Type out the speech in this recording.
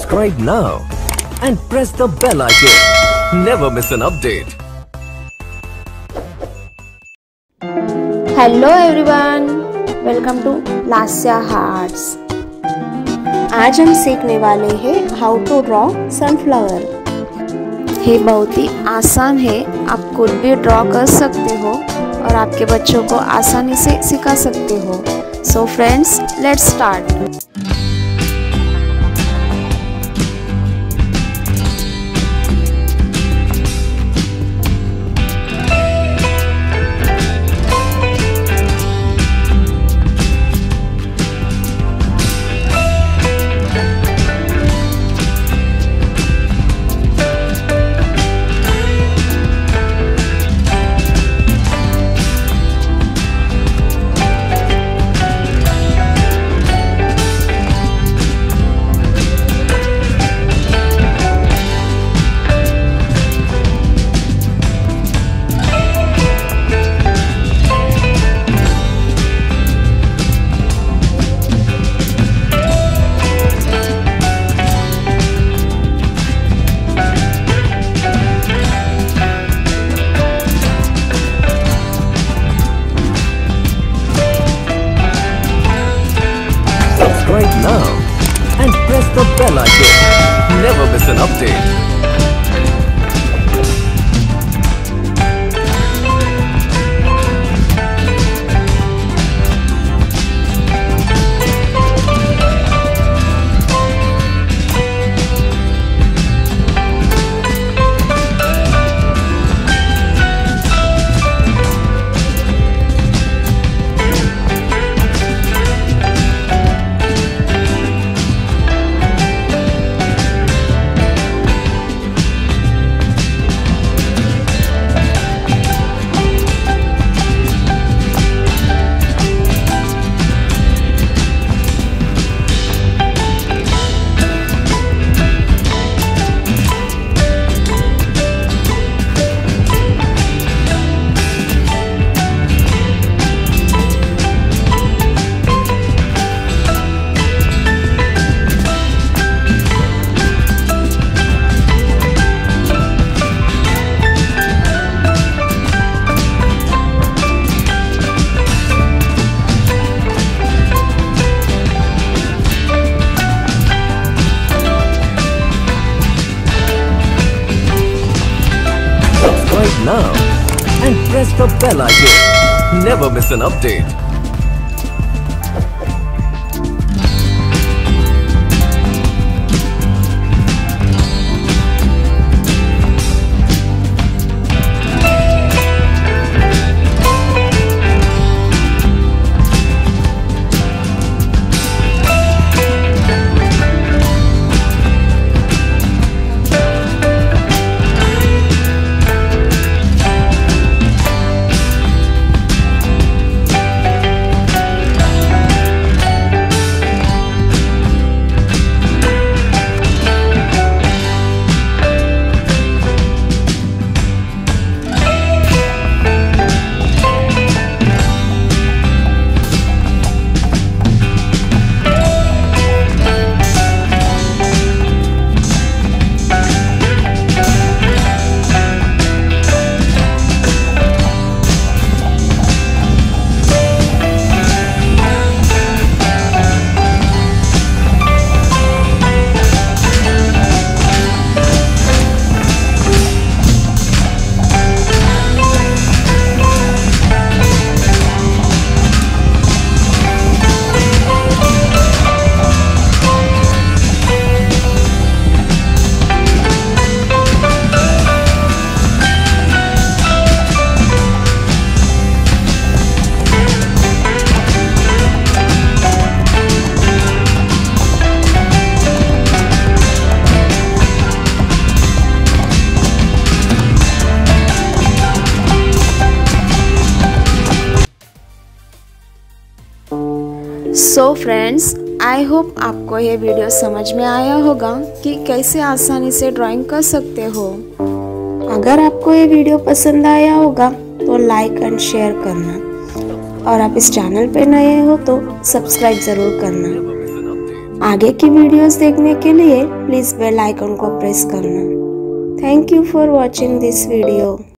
Subscribe now and press the bell icon. Never miss an update. Hello everyone, welcome to Lasya Hearts. आज हम सीखने वाले हैं how to draw sunflower. ये बहुत ही आसान है, आप खुद भी ड्रॉ कर सकते हो और आपके बच्चों को आसानी से सिखा सकते हो। So friends, let's start. Subscribe now and press the bell icon. Never miss an update. Subscribe now and press the bell icon. Never miss an update. So friends, I hope आपको ये वीडियो समझ में आया होगा कि कैसे आसानी से ड्राइंग कर सकते हो। अगर आपको ये वीडियो पसंद आया होगा तो लाइक एंड शेयर करना, और आप इस चैनल पे नए हो तो सब्सक्राइब ज़रूर करना। आगे की वीडियोस देखने के लिए प्लीज बेल आइकन को प्रेस करना। Thank you for watching this video.